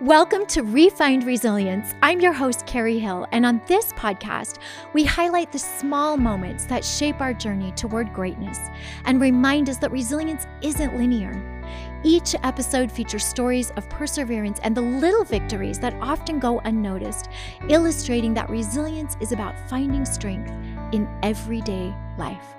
Welcome to Refined Resilience. I'm your host, Carrie Hill, and on this podcast, we highlight the small moments that shape our journey toward greatness and remind us that resilience isn't linear. Each episode features stories of perseverance and the little victories that often go unnoticed, illustrating that resilience is about finding strength in everyday life.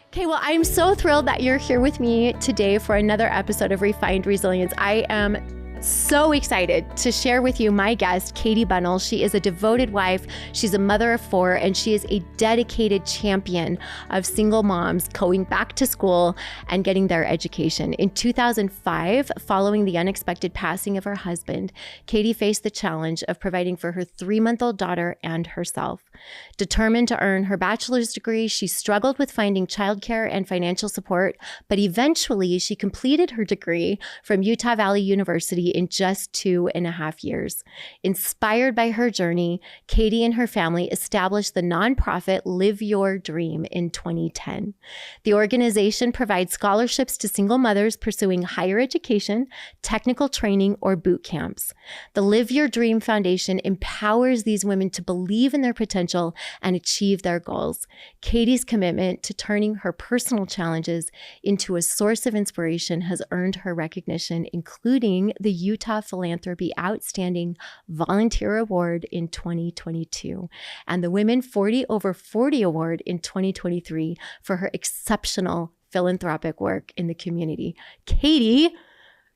Okay, well, I'm so thrilled that you're here with me today for another episode of Refined Resilience. I am so excited to share with you my guest, Katie Bunnell. She is a devoted wife. She's a mother of 4, and she is a dedicated champion of single moms going back to school and getting their education. In 2005, following the unexpected passing of her husband, Katie faced the challenge of providing for her 3-month-old daughter and herself. Determined to earn her bachelor's degree, she struggled with finding childcare and financial support, but eventually she completed her degree from Utah Valley University in just 2.5 years. Inspired by her journey, Katie and her family established the nonprofit Live Your Dream in 2010. The organization provides scholarships to single mothers pursuing higher education, technical training, or boot camps. The Live Your Dream Foundation empowers these women to believe in their potential and achieve their goals. Katie's commitment to turning her personal challenges into a source of inspiration has earned her recognition, including the Utah Philanthropy Outstanding Volunteer Award in 2022 and the Women 40 Over 40 Award in 2023 for her exceptional philanthropic work in the community. Katie,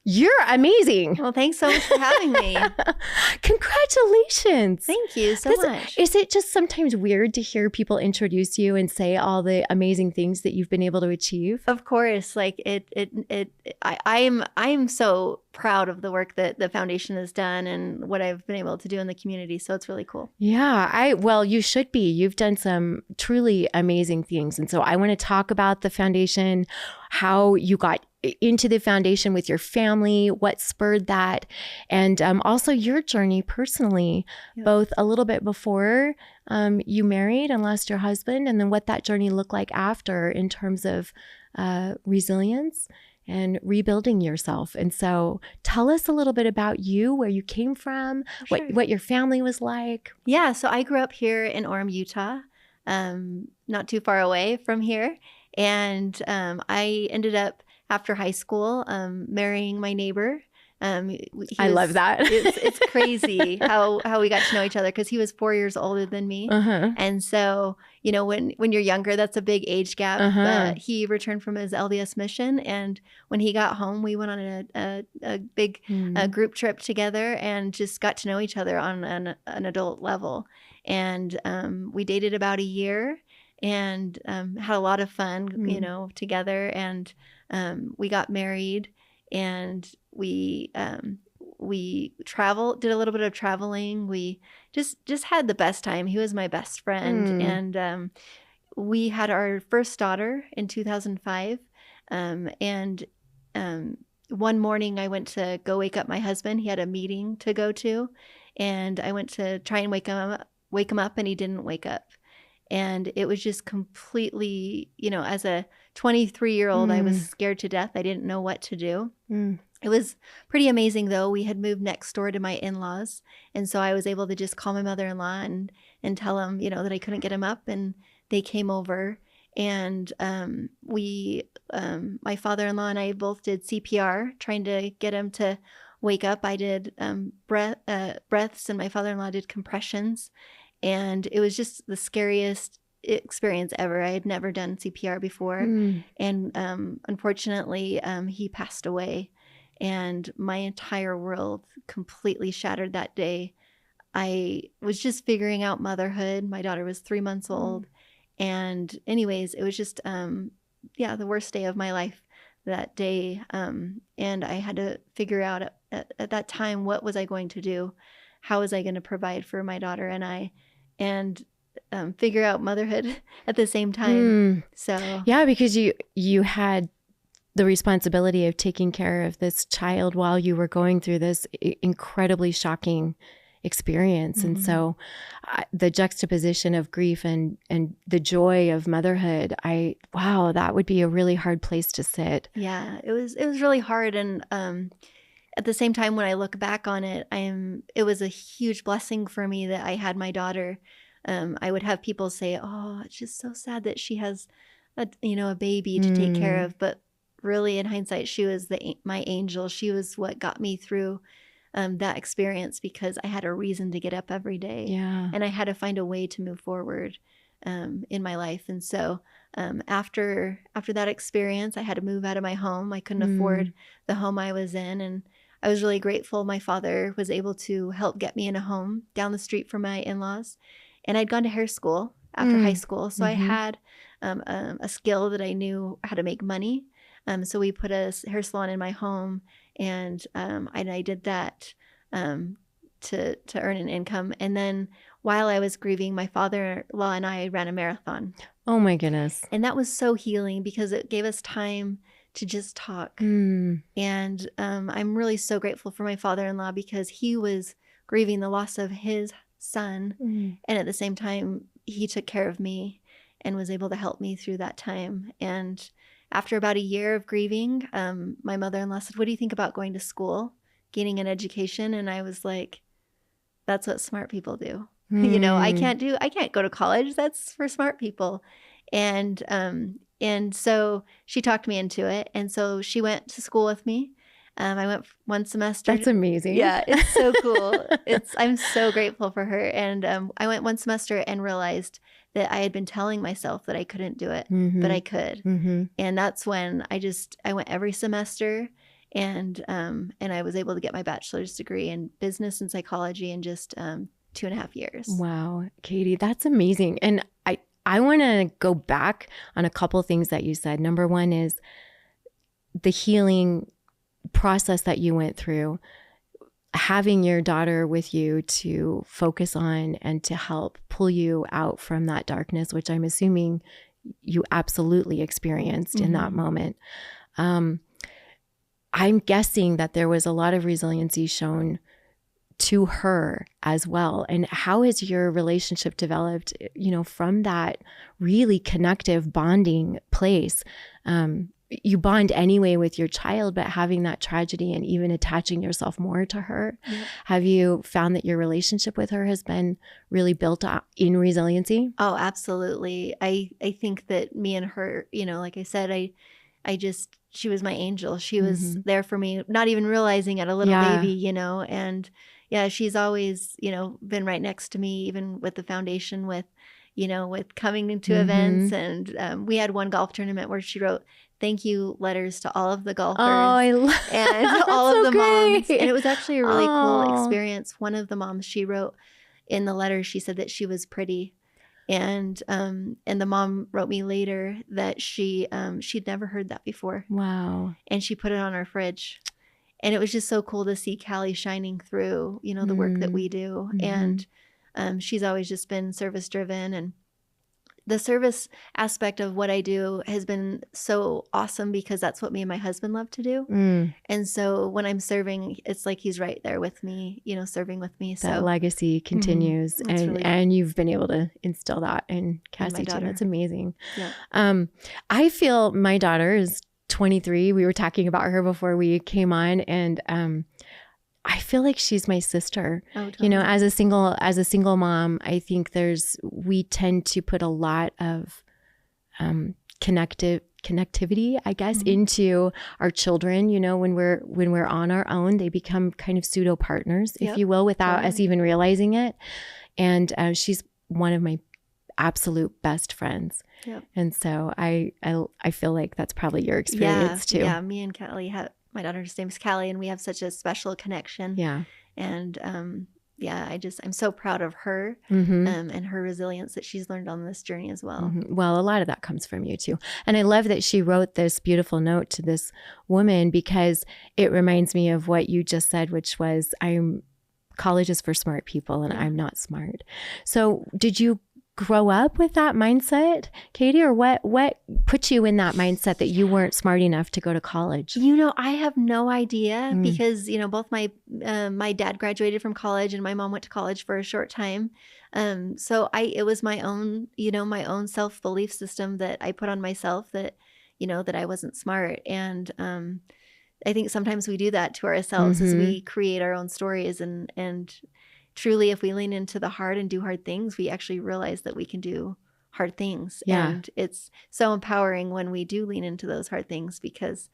you're amazing. Well, thanks so much for having me. Congratulations. Thank you so much. Is it just sometimes weird to hear people introduce you and say all the amazing things that you've been able to achieve? Of course, I'm so proud of the work that the foundation has done and what I've been able to do in the community. So it's really cool. Yeah, well, you should be. You've done some truly amazing things. And so I want to talk about the foundation, how you got into the foundation with your family, what spurred that, and also your journey personally, both a little bit before you married and lost your husband, and then what that journey looked like after in terms of resilience and rebuilding yourself. And so tell us a little bit about you, where you came from, Sure. what your family was like. Yeah, so I grew up here in Orem, Utah, not too far away from here. And I ended up, after high school, marrying my neighbor. I love that. It's crazy how we got to know each other because he was 4 years older than me. And so, when you're younger, that's a big age gap. He returned from his LDS mission. And when he got home, we went on a big group trip together and just got to know each other on an adult level. And we dated about a year and had a lot of fun, together. And we got married, and we traveled, did a little bit of traveling. We just had the best time. He was my best friend. And we had our first daughter in 2005. And one morning I went to go wake up my husband. He had a meeting to go to, and I went to try and wake him up, and he didn't wake up. And it was just completely, as a 23-year-old, I was scared to death. I didn't know what to do. It was pretty amazing, though. We had moved next door to my in-laws. And so I was able to just call my mother-in-law and tell them, that I couldn't get him up. And they came over. And my father-in-law and I both did CPR, trying to get him to wake up. I did breaths, and my father-in-law did compressions. And it was just the scariest experience ever. I had never done CPR before. And unfortunately, he passed away. And my entire world completely shattered that day. I was just figuring out motherhood. My daughter was 3 months old. And anyways, it was just, the worst day of my life that day. And I had to figure out at that time, what was I going to do? How was I going to provide for my daughter and I? And figure out motherhood at the same time. So yeah, because you had the responsibility of taking care of this child while you were going through this incredibly shocking experience. And so the juxtaposition of grief and the joy of motherhood, that would be a really hard place to sit. Yeah, it was really hard. And at the same time, when I look back on it, it was a huge blessing for me that I had my daughter. I would have people say, "Oh, it's just so sad that she has a baby to take care of." But really, in hindsight, she was my angel. She was what got me through that experience, because I had a reason to get up every day, and I had to find a way to move forward in my life. And so after that experience, I had to move out of my home. I couldn't afford the home I was in, and I was really grateful my father was able to help get me in a home down the street from my in-laws. And I'd gone to hair school after high school, so I had a skill that I knew how to make money. So we put a hair salon in my home, and I did that to earn an income. And then while I was grieving, my father-in-law and I ran a marathon. Oh my goodness. And that was so healing, because it gave us time to just talk. And I'm really so grateful for my father-in-law, because he was grieving the loss of his son. And at the same time, he took care of me and was able to help me through that time. And after about a year of grieving, my mother-in-law said, "What do you think about going to school, gaining an education?" And I was like, "That's what smart people do." I can't go to college. That's for smart people. And so she talked me into it. And so she went to school with me. I went one semester. That's amazing. Yeah, it's so cool. I'm so grateful for her. And I went one semester and realized that I had been telling myself that I couldn't do it, but I could. And that's when I went every semester, and I was able to get my bachelor's degree in business and psychology in just 2.5 years. Wow, Katie, that's amazing. And I want to go back on a couple of things that you said. Number one is the healing process that you went through, having your daughter with you to focus on and to help pull you out from that darkness, which I'm assuming you absolutely experienced in that moment. I'm guessing that there was a lot of resiliency shown to her as well. And how has your relationship developed, from that really connective bonding place? You bond anyway with your child, but having that tragedy and even attaching yourself more to her, have you found that your relationship with her has been really built up in resiliency? Oh, absolutely. I think that me and her, like I said, she was my angel. She was there for me, not even realizing it, a little baby, and yeah, she's always, been right next to me, even with the foundation, with coming into events. And we had one golf tournament where she wrote thank you letters to all of the golfers and all of the moms. And it was actually a really cool experience. One of the moms, she wrote in the letter, she said that she was pretty. And the mom wrote me later that she'd never heard that before. Wow. And she put it on our fridge. And it was just so cool to see Callie shining through, the work that we do. And she's always just been service driven. And the service aspect of what I do has been so awesome, because that's what me and my husband love to do. And so when I'm serving, it's like he's right there with me, serving with me. That legacy continues. And you've been able to instill that in Cassie too. That's amazing. Yeah. I feel my daughter is 23. We were talking about her before we came on, and I feel like she's my sister. Oh, totally. As a single mom, I think we tend to put a lot of connectivity, I guess, into our children. When we're on our own, they become kind of pseudo partners, if you will, without us even realizing it. And she's one of my absolute best friends. Yep. And so I feel like that's probably your experience too. Yeah, me and Callie my daughter's name is Callie, and we have such a special connection. Yeah. And I'm so proud of her and her resilience that she's learned on this journey as well. Well, a lot of that comes from you too. And I love that she wrote this beautiful note to this woman, because it reminds me of what you just said, which was college is for smart people, and I'm not smart. So did you grow up with that mindset, Katie, or what put you in that mindset that you weren't smart enough to go to college? I have no idea, because both my dad graduated from college and my mom went to college for a short time. So it was my own my own self-belief system that I put on myself that that I wasn't smart. And I think sometimes we do that to ourselves as we create our own stories. And truly, if we lean into the hard and do hard things, we actually realize that we can do hard things. Yeah. And it's so empowering when we do lean into those hard things, because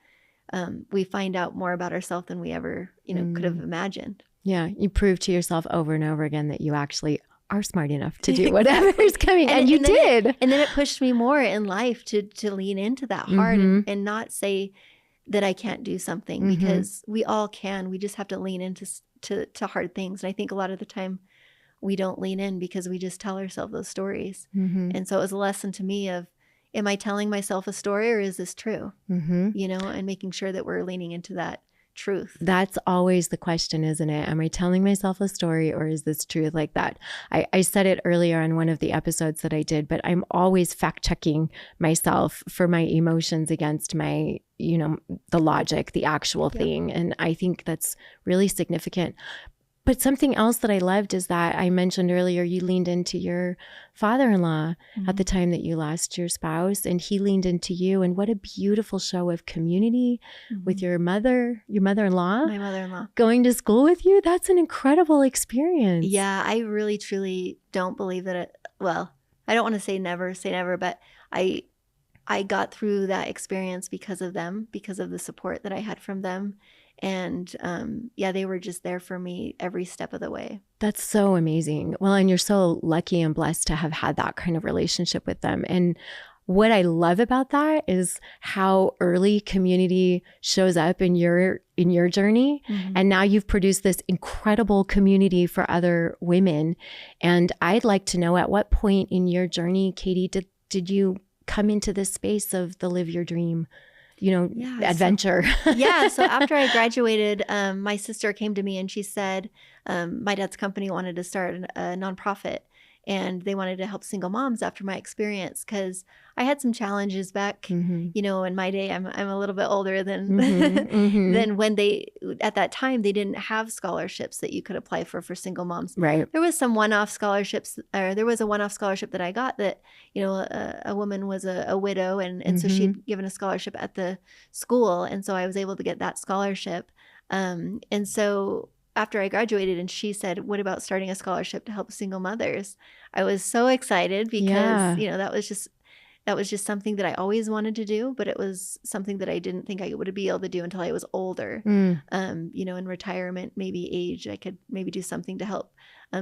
we find out more about ourselves than we ever, could have imagined. Yeah. You prove to yourself over and over again that you actually are smart enough to do whatever's coming. And you did. And then it pushed me more in life to lean into that hard and not say that I can't do something, because we all can. We just have to lean into to hard things. And I think a lot of the time we don't lean in because we just tell ourselves those stories. And so it was a lesson to me of, am I telling myself a story, or is this true? And making sure that we're leaning into that truth. That's always the question, isn't it? Am I telling myself a story, or is this truth? Like that. I said it earlier on one of the episodes that I did, but I'm always fact checking myself for my emotions against my, the logic, the actual thing. And I think that's really significant. But something else that I loved is that I mentioned earlier, you leaned into your father-in-law at the time that you lost your spouse, and he leaned into you. And what a beautiful show of community with your mother-in-law. My mother-in-law. Going to school with you. That's an incredible experience. Yeah, I really, truly don't believe that I don't want to say never, but I got through that experience because of them, because of the support that I had from them. And they were just there for me every step of the way. That's so amazing. Well, and you're so lucky and blessed to have had that kind of relationship with them. And what I love about that is how early community shows up in your journey. And now you've produced this incredible community for other women. And I'd like to know, at what point in your journey, Katie, did you come into this space of the live your dream adventure? So after I graduated, my sister came to me and she said, my dad's company wanted to start a nonprofit, and they wanted to help single moms after my experience, because I had some challenges back, in my day. I'm a little bit older than than when at that time, they didn't have scholarships that you could apply for single moms. Right. There was some one-off scholarships, or there was a one-off scholarship that I got that, a woman was a widow, and so she'd given a scholarship at the school, and so I was able to get that scholarship. And so after I graduated and she said, what about starting a scholarship to help single mothers? I was so excited because, that was just something that I always wanted to do, but it was something that I didn't think I would be able to do until I was older. In retirement, maybe age, I could maybe do something to help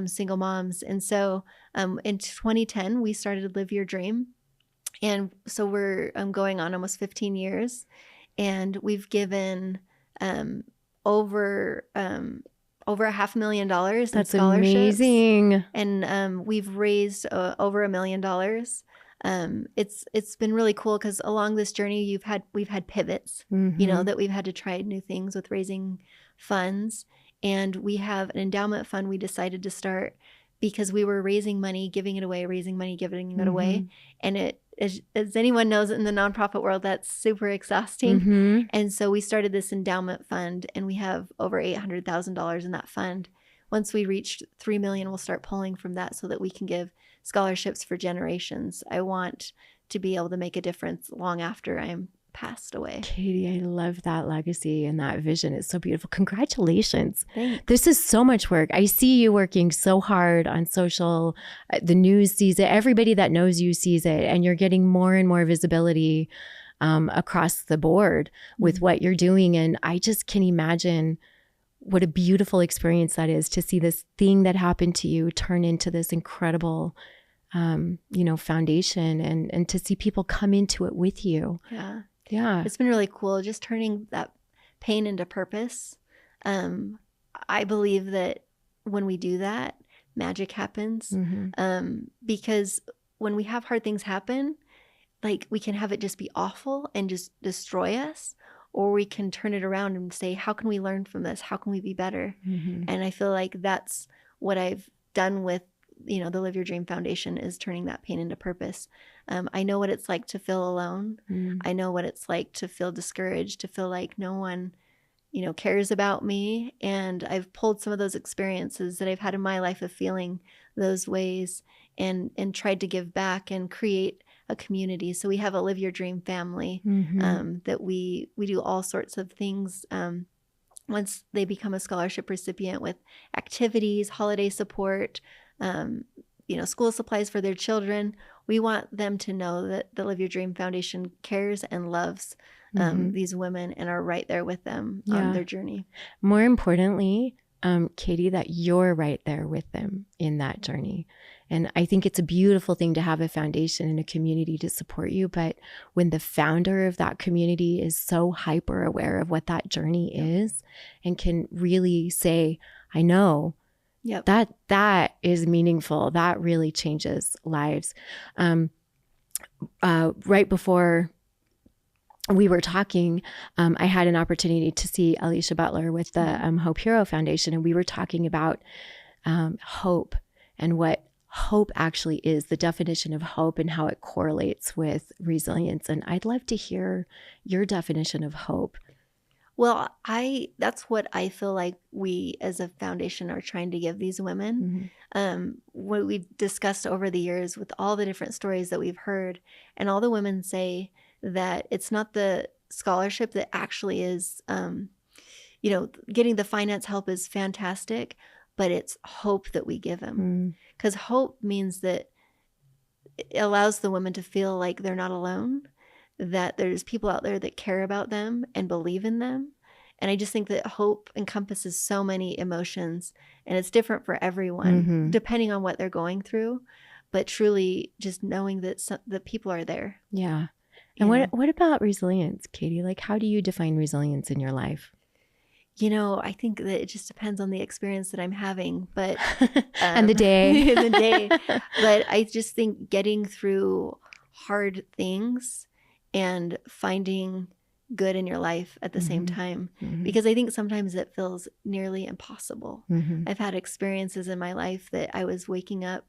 single moms. And so in 2010, we started Live Your Dream. And so we're going on almost 15 years, and we've given over $500,000 in scholarships. That's amazing. And we've raised over $1 million. It's been really cool, because along this journey we've had pivots, that we've had to try new things with raising funds. And we have an endowment fund we decided to start because we were raising money, giving it away, raising money, giving it away. And it, as anyone knows, in the nonprofit world, that's super exhausting. And so we started this endowment fund, and we have over $800,000 in that fund. Once we reach 3 million, we'll start pulling from that so that we can give scholarships for generations. I want to be able to make a difference long after I'm passed away. Katie, I love that legacy and that vision. It's so beautiful. Congratulations. Thanks. This is so much work. I see you working so hard on social. The news sees it. Everybody that knows you sees it. And you're getting more and more visibility across the board with what you're doing. And I just can imagine what a beautiful experience that is, to see this thing that happened to you turn into this incredible foundation, and to see people come into it with you. Yeah. It's been really cool, just turning that pain into purpose. I believe that when we do that, magic happens. Because when we have hard things happen, like, we can have it just be awful and just destroy us, or we can turn it around and say, how can we learn from this? How can we be better? And I feel like that's what I've done with the Live Your Dream Foundation, is turning that pain into purpose. I know what it's like to feel alone. I know what it's like to feel discouraged, to feel like no one, cares about me. And I've pulled some of those experiences that I've had in my life of feeling those ways, and tried to give back and create a community. So we have a Live Your Dream family that we do all sorts of things once they become a scholarship recipient, with activities, holiday support, school supplies for their children. We want them to know that the Live Your Dream Foundation cares and loves these women and are right there with them on their journey. More importantly, Katie, that you're right there with them in that journey. And I think it's a beautiful thing to have a foundation and a community to support you. But when the founder of that community is so hyper aware of what that journey is and can really say, I know, that is meaningful. That really changes lives. Right before we were talking, I had an opportunity to see Alicia Butler with the Hope Hero Foundation, and we were talking about hope and what hope actually is, the definition of hope and how it correlates with resilience. And I'd love to hear your definition of hope. Well, that's what I feel like we as a foundation are trying to give these women. What we've discussed over the years with all the different stories that we've heard, and all the women say that it's not the scholarship that actually is, getting the finance help is fantastic, but it's hope that we give them. Because hope means that it allows the women to feel like they're not alone, that there's people out there that care about them and believe in them. And I just think that hope encompasses so many emotions, and it's different for everyone, depending on what they're going through. But truly just knowing that the people are there. Yeah. And what about resilience, Katie? Like, how do you define resilience in your life? I think that it just depends on the experience that I'm having, but and the day. But I just think getting through hard things and finding good in your life at the same time, because I think sometimes it feels nearly impossible. I've had experiences in my life that I was waking up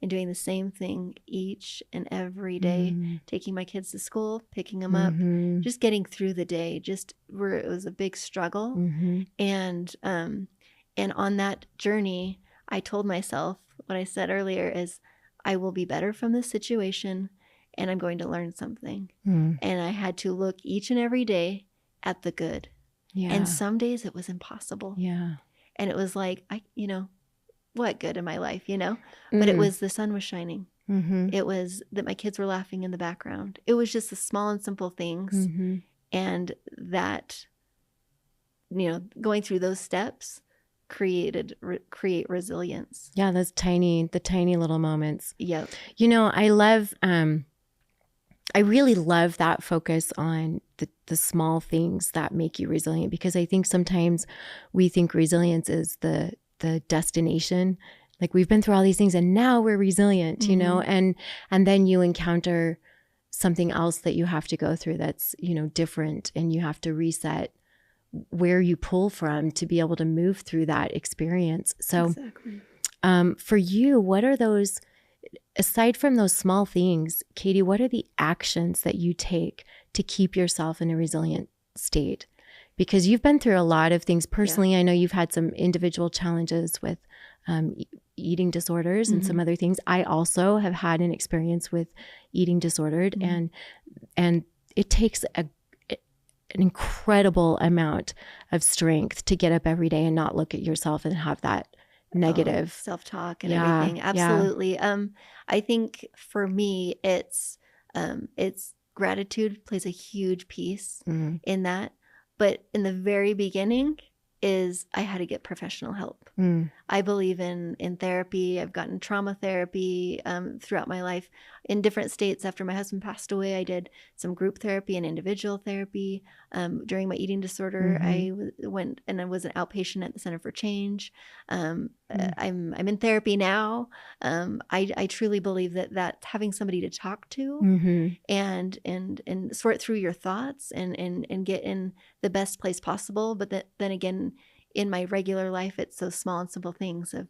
and doing the same thing each and every day, taking my kids to school, picking them up, just getting through the day, just where it was a big struggle. And on that journey, I told myself what I said earlier is, I will be better from this situation, and I'm going to learn something. And I had to look each and every day at the good. And some days it was impossible. And it was like, what good in my life, But it was the sun was shining. It was that my kids were laughing in the background. It was just the small and simple things. And that, going through those steps create resilience. Yeah, the tiny little moments. Yep. I really love that focus on the small things that make you resilient, because I think sometimes we think resilience is the destination. Like, we've been through all these things and now we're resilient, and then you encounter something else that you have to go through that's, different, and you have to reset where you pull from to be able to move through that experience. So exactly. For you, what are those, aside from those small things, Katie, what are the actions that you take to keep yourself in a resilient state? Because you've been through a lot of things personally. Yeah. I know you've had some individual challenges with eating disorders and some other things. I also have had an experience with eating disordered, and it takes an incredible amount of strength to get up every day and not look at yourself and have that negative self-talk and everything. Absolutely. I think for me, it's gratitude plays a huge piece in that. But in the very beginning is I had to get professional help. I believe in therapy. I've gotten trauma therapy throughout my life in different states. After my husband passed away, I did some group therapy and individual therapy. During my eating disorder, I went and I was an outpatient at the Center for Change. I'm in therapy now. I truly believe that having somebody to talk to and sort through your thoughts and get in the best place possible. But then again, in my regular life, it's those small and simple things of,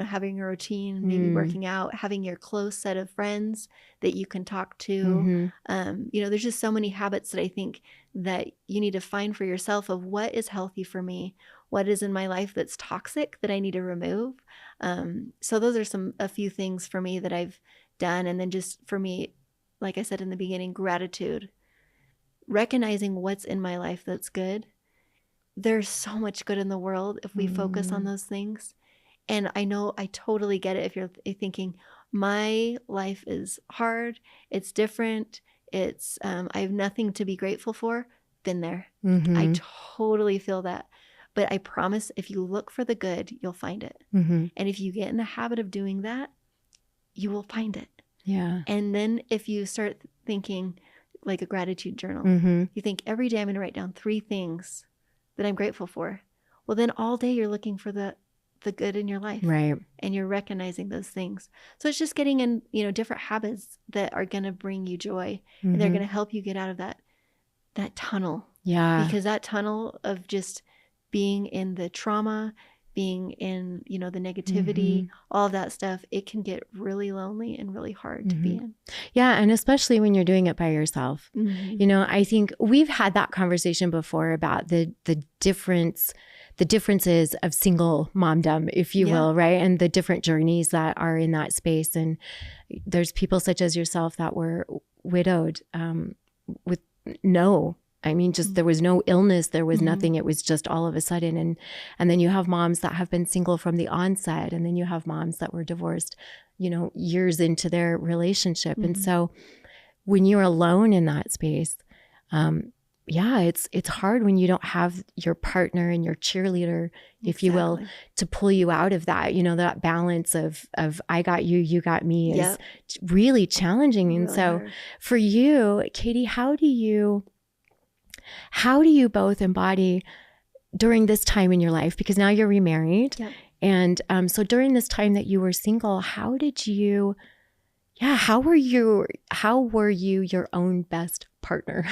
having a routine, maybe working out, having your close set of friends that you can talk to. There's just so many habits that I think that you need to find for yourself of what is healthy for me, what is in my life that's toxic that I need to remove. So those are a few things for me that I've done. And then just for me, like I said in the beginning, gratitude, recognizing what's in my life that's good. There's so much good in the world if we focus on those things. And I know I totally get it if you're thinking, my life is hard, it's different, it's I have nothing to be grateful for. Been there. I totally feel that. But I promise if you look for the good, you'll find it. And if you get in the habit of doing that, you will find it. Yeah. And then if you start thinking like a gratitude journal, you think every day I'm going to write down 3 things that I'm grateful for. Well, then all day you're looking for the good in your life. Right. And you're recognizing those things. So it's just getting in, different habits that are going to bring you joy. And they're going to help you get out of that tunnel. Yeah. Because that tunnel of just being in the trauma, being in, the negativity, all of that stuff, it can get really lonely and really hard to be in. Yeah. And especially when you're doing it by yourself. I think we've had that conversation before about the differences of single momdom, if you will, right? And the different journeys that are in that space. And there's people such as yourself that were widowed with there was no illness, there was nothing. It was just all of a sudden. And then you have moms that have been single from the onset. And then you have moms that were divorced, years into their relationship. And so when you're alone in that space, it's hard when you don't have your partner and your cheerleader, if you will, to pull you out of that. That balance of I got you, you got me is really challenging. And really so hard. For you, Katie, how do you both embody during this time in your life? Because now you're remarried. Yep. And so during this time that you were single, how were you your own best partner?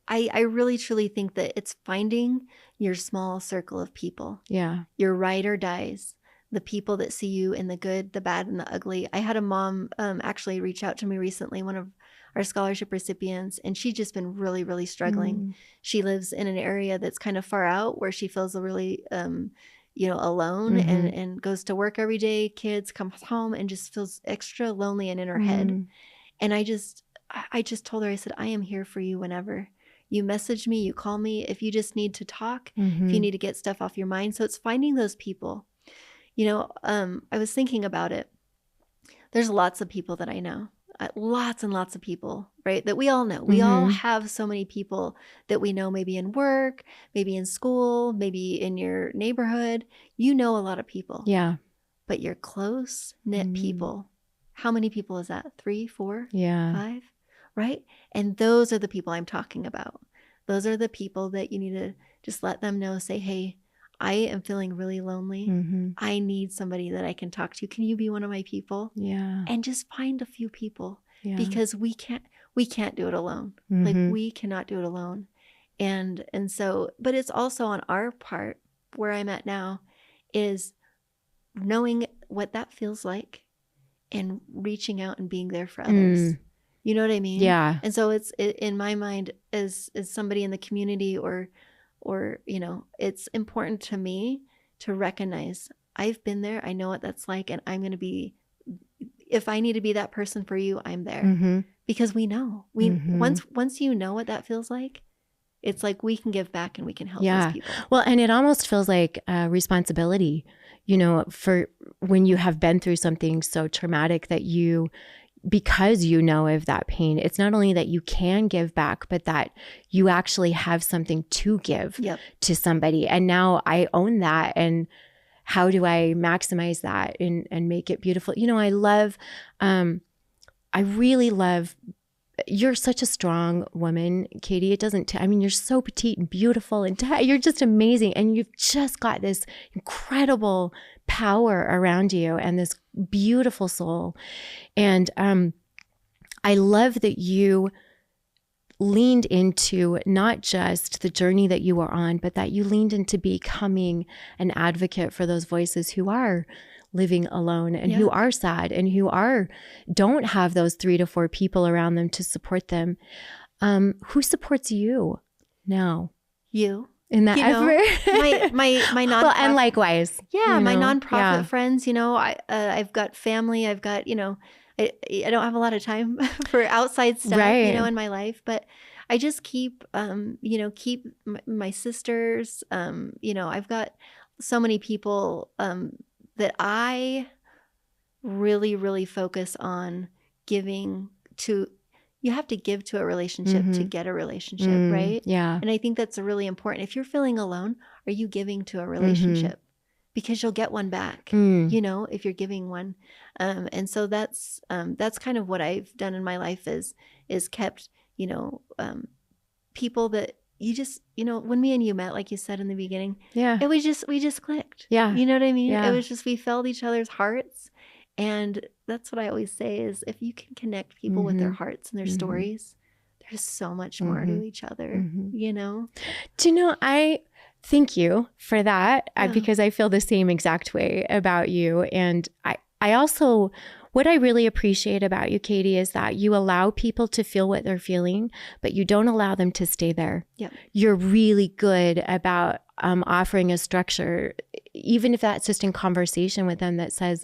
I really truly think that it's finding your small circle of people. Yeah. Your ride or dies, the people that see you in the good, the bad, and the ugly. I had a mom actually reach out to me recently, one of our scholarship recipients, and she's just been really, really struggling. She lives in an area that's kind of far out where she feels really alone and goes to work every day, kids, comes home and just feels extra lonely and in her head. And I just told her, I said, I am here for you whenever. You message me, you call me, if you just need to talk, if you need to get stuff off your mind. So it's finding those people. I was thinking about it. There's lots of people that I know, lots and lots of people, right? That we all know. We all have so many people that we know, maybe in work, maybe in school, maybe in your neighborhood. You know a lot of people. Yeah. But your close-knit people, how many people is that? 3, 4, 5, right? And those are the people I'm talking about. Those are the people that you need to just let them know, say, hey, I am feeling really lonely. I need somebody that I can talk to. Can you be one of my people? Yeah. And just find a few people because we can't do it alone. Like we cannot do it alone. And so, but it's also on our part, where I'm at now, is knowing what that feels like and reaching out and being there for others. You know what I mean? Yeah. And so it's in my mind as somebody in the community or it's important to me to recognize I've been there. I know what that's like. And I'm going to be, if I need to be that person for you, I'm there because we know once you know what that feels like, it's like we can give back and we can help those people. Well, and it almost feels like a responsibility, for when you have been through something so traumatic that because you know of that pain, it's not only that you can give back, but that you actually have something to give to somebody. And now I own that. And how do I maximize that and make it beautiful? I really love, you're such a strong woman, Katie. It doesn't, you're so petite and beautiful and you're just amazing. And you've just got this incredible power around you and this beautiful soul. And I love that you leaned into not just the journey that you were on, but that you leaned into becoming an advocate for those voices who are living alone and who are sad and who don't have those 3 to 4 people around them to support them. Who supports you now? You. In that effort? my nonprofit. Well, and likewise. Yeah, my nonprofit friends, I've got family, I've got, I don't have a lot of time for outside stuff, Right. in my life, but I just keep, keep my sisters, I've got so many people that I really, really focus on giving to. You have to give to a relationship to get a relationship, right? Yeah. And I think that's really important. If you're feeling alone, are you giving to a relationship? Because you'll get one back, if you're giving one. And so that's kind of what I've done in my life is kept, people that you just, when me and you met, like you said in the beginning, it was we just clicked. Yeah. You know what I mean? Yeah. It was just, we felt each other's hearts. And that's what I always say is if you can connect people with their hearts and their stories, there's so much more to each other, Do you know, I thank you for that because I feel the same exact way about you. And I also, what I really appreciate about you, Katie, is that you allow people to feel what they're feeling, but you don't allow them to stay there. Yep. You're really good about offering a structure, even if that's just in conversation with them that says,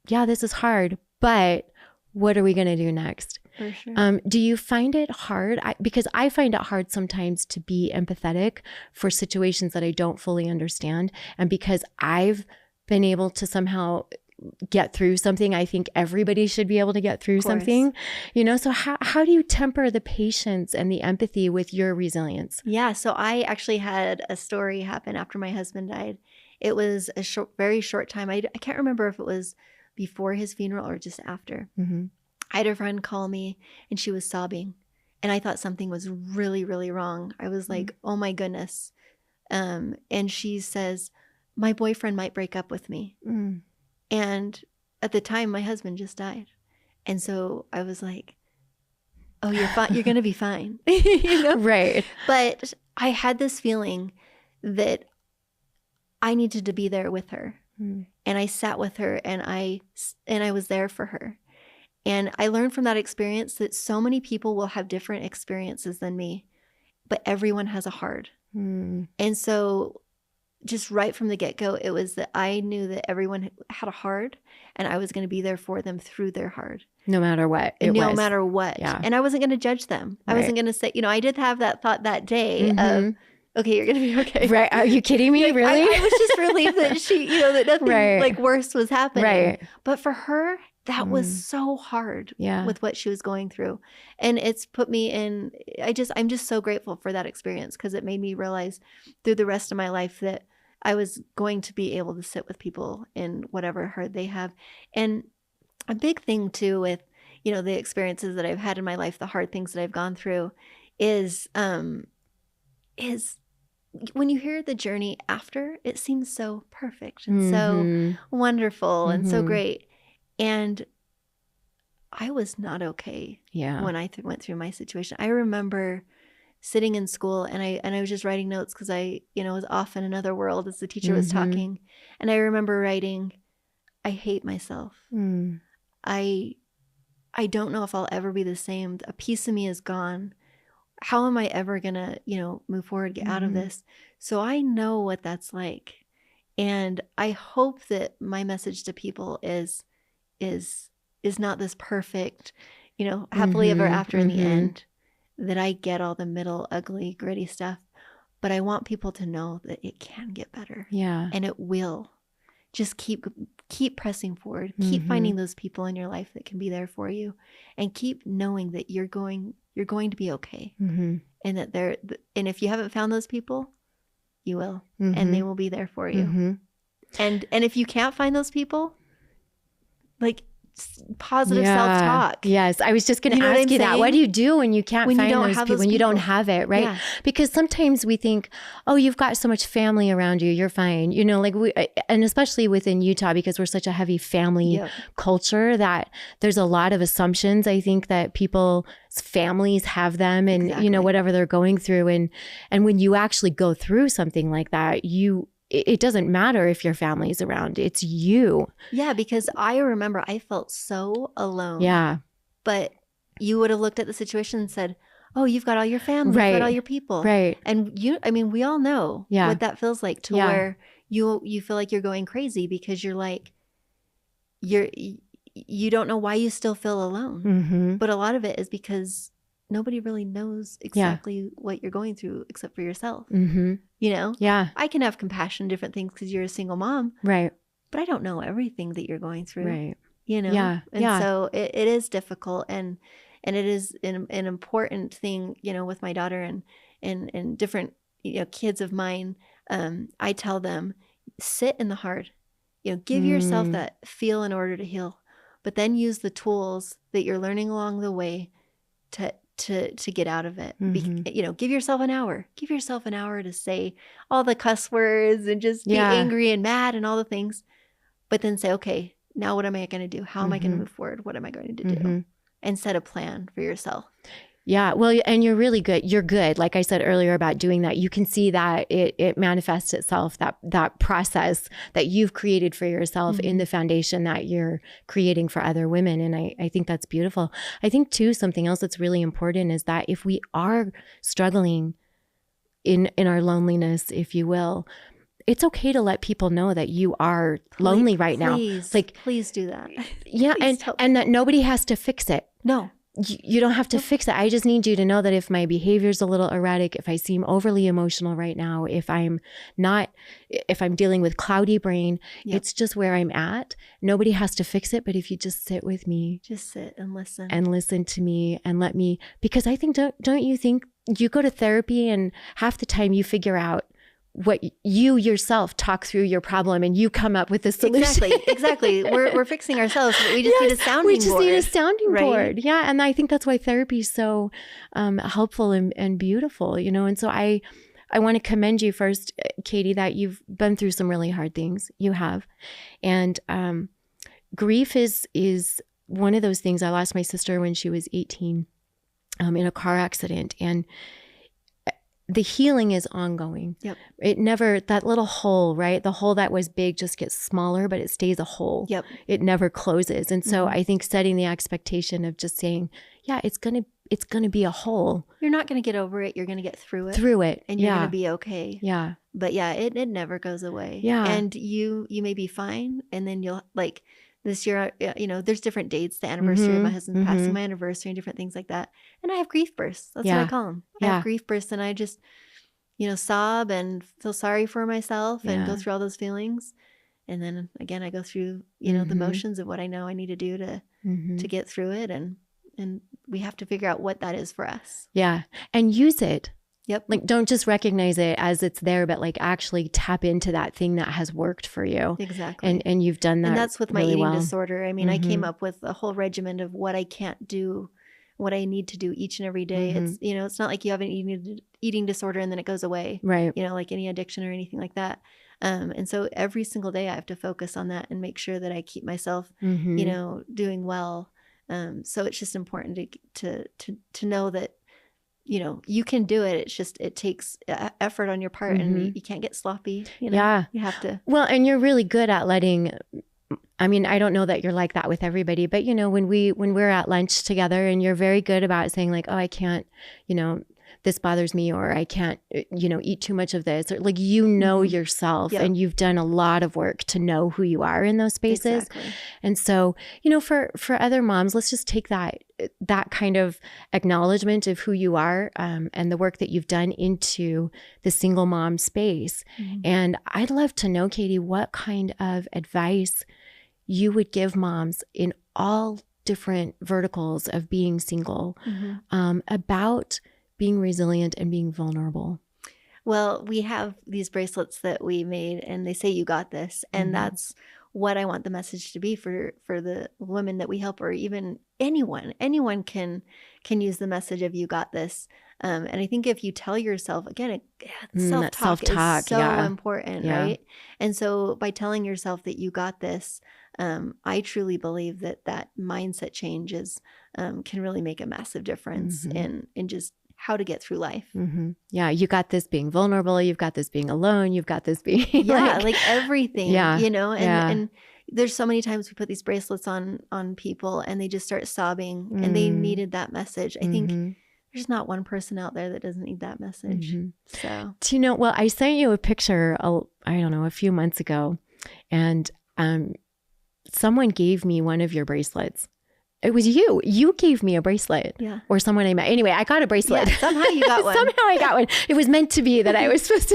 yeah, this is hard, but what are we going to do next? For sure. Do you find it hard? Because I find it hard sometimes to be empathetic for situations that I don't fully understand. And because I've been able to somehow get through something, I think everybody should be able to get through something, so how do you temper the patience and the empathy with your resilience? Yeah. So I actually had a story happen after my husband died. It was a very short time. I can't remember if it was before his funeral or just after. I had a friend call me and she was sobbing and I thought something was really, really wrong. I was like, oh my goodness. And she says, my boyfriend might break up with me. And at the time, my husband just died. And so I was like, oh, you're fine. You're going to be fine. Right. But I had this feeling that I needed to be there with her. And I sat with her and I was there for her. And I learned from that experience that so many people will have different experiences than me, but everyone has a hard. And so just right from the get-go, it was that I knew that everyone had a hard and I was going to be there for them through their hard. No matter what. No matter what. Yeah. And I wasn't going to judge them. I wasn't going to say, I did have that thought that day of, okay, you're going to be okay. Right. Are you kidding me? Really? I was just relieved that she, that nothing like worse was happening. Right. But for her, that was so hard with what she was going through. And it's put me in, I'm just so grateful for that experience because it made me realize through the rest of my life that I was going to be able to sit with people in whatever hurt they have. And a big thing too with, the experiences that I've had in my life, the hard things that I've gone through is when you hear the journey after, it seems so perfect and so wonderful and so great. And I was not okay when I went through my situation. I remember sitting in school and I was just writing notes because I, was off in another world as the teacher was talking. And I remember writing, I hate myself. I don't know if I'll ever be the same. A piece of me is gone. How am I ever going to, move forward, get out of this? So I know what that's like. And I hope that my message to people is not this perfect, happily ever after in the end, that I get all the middle, ugly, gritty stuff. But I want people to know that it can get better. Yeah. And it will. Just keep pressing forward. Keep finding those people in your life that can be there for you, and keep knowing that you're going to be okay. And that and if you haven't found those people, you will, and they will be there for you. And if you can't find those people, like positive self-talk. Yes. I was just going to ask you that. What do you do when you can't find those people, when you don't have it, right? Yeah. Because sometimes we think, oh, you've got so much family around you, you're fine. And especially within Utah, because we're such a heavy family culture, that there's a lot of assumptions. I think that people's families have them and, whatever they're going through. And when you actually go through something like that, it doesn't matter if your family's around. It's you. Yeah, because I remember I felt so alone. Yeah. But you would have looked at the situation and said, oh, you've got all your family, you've got all your people. Right. And we all know what that feels like to where you feel like you're going crazy because you're like, you don't know why you still feel alone. Mm-hmm. But a lot of it is because nobody really knows exactly what you're going through except for yourself. Mm-hmm. You know? Yeah. I can have compassion, different things because you're a single mom, Right. but I don't know everything that you're going through. Right. You know? Yeah. And Yeah. so it is difficult, and it is an important thing, you know, with my daughter and different, you know, kids of mine. I tell them, sit in the hard, you know, give yourself that feel in order to heal, but then use the tools that you're learning along the way to get out of it. You know, give yourself an hour to say all the cuss words and just be angry and mad and all the things, but then say, okay, now what am I going to do? How am I going to move forward? What am I going to do? And set a plan for yourself. Yeah. Well, and you're really good. You're good. Like I said earlier about doing that, you can see that it manifests itself, that process that you've created for yourself in the foundation that you're creating for other women. And I think that's beautiful. I think too, something else that's really important is that if we are struggling in our loneliness, if you will, it's okay to let people know that you are lonely right now. Like, please do that. Yeah. And that nobody has to fix it. No. You don't have to fix it. I just need you to know that if my behavior is a little erratic, if I seem overly emotional right now, if I'm dealing with cloudy brain, it's just where I'm at. Nobody has to fix it. But if you just sit with me, just sit and listen to me and let me, because I think, don't you think you go to therapy and half the time you figure out what you yourself talk through your problem and you come up with a solution. Exactly. We're fixing ourselves, but we just need a sounding board. We just need a sounding board. Yeah. And I think that's why therapy is so helpful and beautiful, you know? And so I want to commend you first, Katie, that you've been through some really hard things. You have. And grief is one of those things. I lost my sister when she was 18 in a car accident, and the healing is ongoing. Yep. It never, that little hole, right? The hole that was big just gets smaller, but it stays a hole. Yep. It never closes. And so I think setting the expectation of just saying, yeah, it's going to be a hole. You're not going to get over it. You're going to get through it. And you're going to be okay. Yeah. But yeah, it never goes away. Yeah. And you may be fine. And then you'll, like, this year, you know, there's different dates, the anniversary of my husband's passing, my anniversary, and different things like that. And I have grief bursts. That's what I call them. I have grief bursts, and I just, you know, sob and feel sorry for myself and go through all those feelings. And then again, I go through, you know, the motions of what I know I need to do to get through it. And we have to figure out what that is for us. Yeah. And use it. Yep. Like, don't just recognize it as it's there, but like actually tap into that thing that has worked for you. Exactly. And you've done that. And that's with my really eating disorder. I mean, I came up with a whole regimen of what I can't do, what I need to do each and every day. It's, you know, it's not like you have an eating disorder and then it goes away. Right. You know, like any addiction or anything like that. And so every single day I have to focus on that and make sure that I keep myself, you know, doing well. So it's just important to know that, you know, you can do it. It's just, it takes effort on your part, and you can't get sloppy. You know? Yeah. You have to. Well, and you're really good at letting, I mean, I don't know that you're like that with everybody, but you know, when we're at lunch together, and you're very good about saying like, oh, I can't, you know, this bothers me, or I can't, you know, eat too much of this, or like, you know, yourself, and you've done a lot of work to know who you are in those spaces. Exactly. And so, you know, for other moms, let's just take that kind of acknowledgement of who you are, and the work that you've done into the single mom space. And I'd love to know, Katie, what kind of advice you would give moms in all different verticals of being single, about being resilient and being vulnerable. Well, we have these bracelets that we made, and they say you got this. And that's what I want the message to be for the women that we help, or even anyone. Anyone can use the message of you got this. And I think if you tell yourself, again, self-talk is so important, right? And so by telling yourself that you got this, I truly believe that mindset changes can really make a massive difference in just how to get through life. Yeah. You got this being vulnerable. You've got this being alone. You've got this being like everything, you know, and there's so many times we put these bracelets on people and they just start sobbing and they needed that message. I think there's not one person out there that doesn't need that message. So, do you know, well, I sent you a picture, I don't know, a few months ago, and someone gave me one of your bracelets. It was you. You gave me a bracelet. Yeah. Or someone I met. Anyway, I got a bracelet. Yeah, somehow you got one. Somehow I got one. It was meant to be that I was supposed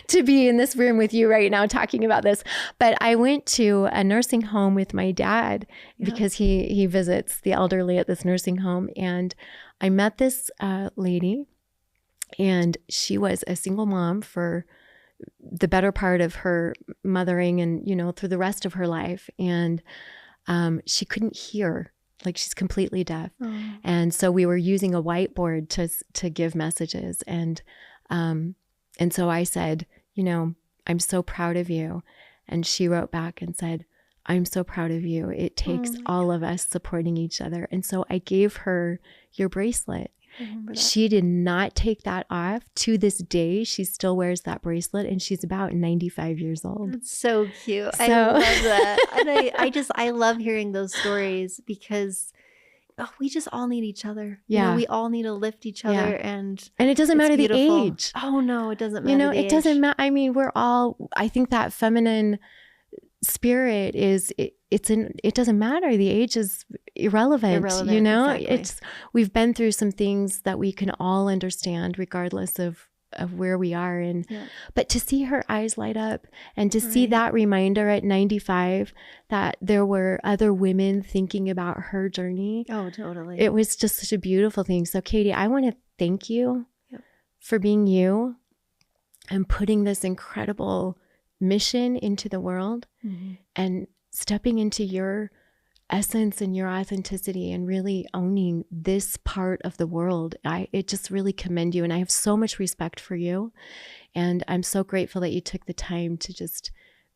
to be in this room with you right now talking about this. But I went to a nursing home with my dad because he visits the elderly at this nursing home. And I met this lady, and she was a single mom for the better part of her mothering and, through the rest of her life. And she couldn't hear. Like, she's completely deaf. Oh. And so we were using a whiteboard to give messages. And so I said, I'm so proud of you. And she wrote back and said, I'm so proud of you. It takes all of us supporting each other. And so I gave her your bracelet. She did not take that off. To this day, she still wears that bracelet, and she's about 95 years old. That's so cute. I love that. And I love hearing those stories because we just all need each other. Yeah. We all need to lift each other. And it doesn't matter beautiful. The age. Oh, no, it doesn't matter. It doesn't matter. I mean, I think that feminine spirit it doesn't matter. The age is irrelevant. Exactly. We've been through some things that we can all understand regardless of where we are. But to see her eyes light up and to see that reminder at 95 that there were other women thinking about her journey. Oh, totally. It was just such a beautiful thing. So Katie, I want to thank you for being you and putting this incredible mission into the world and stepping into your essence and your authenticity and really owning this part of the world. It just really commend you. And I have so much respect for you. And I'm so grateful that you took the time to just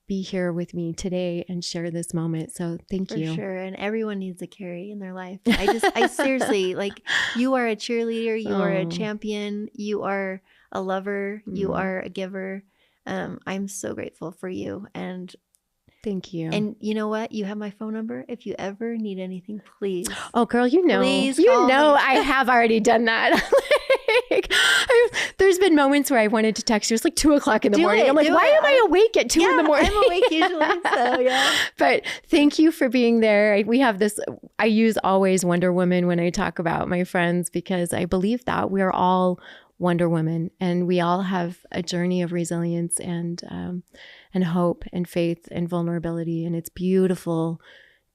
be here with me today and share this moment. So thank you. For sure. And everyone needs a Carrie in their life. I seriously, like, you are a cheerleader. You are a champion. You are a lover. You are a giver. I'm so grateful for you. And thank you. And you know what? You have my phone number. If you ever need anything, please. Oh, girl, please call me. I have already done that. There's been moments where I wanted to text you. It's like 2:00 in the morning. I'm like, why am I awake at 2 in the morning? I'm awake usually. So yeah. But thank you for being there. We have this, I use always Wonder Woman when I talk about my friends, because I believe that we're all Wonder Woman, and we all have a journey of resilience and hope and faith and vulnerability. And it's beautiful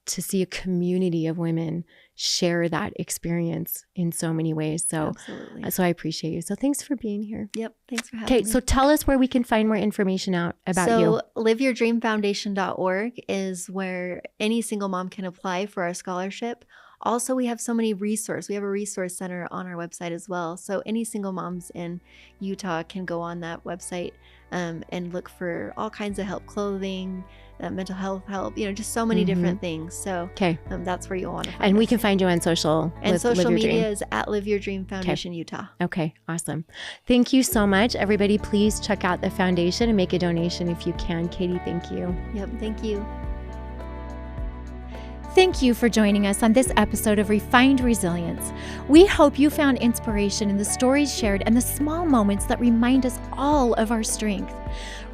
to see a community of women share that experience in so many ways. So I appreciate you. So thanks for being here. Yep. Thanks for having me. Okay. So tell us where we can find more information out about you. So liveyourdreamfoundation.org is where any single mom can apply for our scholarship. Also, we have so many resources. We have a resource center on our website as well. So any single moms in Utah can go on that website and look for all kinds of help, clothing, mental health help, just so many different things. So that's where you'll want to find And us. we can find you on social. And social media is at Live Your Dream Foundation Utah. Okay, awesome. Thank you so much. Everybody, please check out the foundation and make a donation if you can. Katie, thank you. Yep, thank you. Thank you for joining us on this episode of Refined Resilience. We hope you found inspiration in the stories shared and the small moments that remind us all of our strength.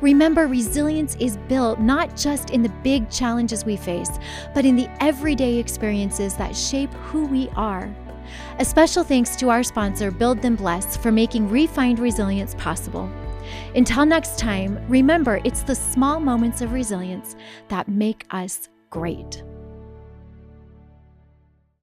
Remember, resilience is built not just in the big challenges we face, but in the everyday experiences that shape who we are. A special thanks to our sponsor, Build Then Bless, for making Refined Resilience possible. Until next time, remember, it's the small moments of resilience that make us great.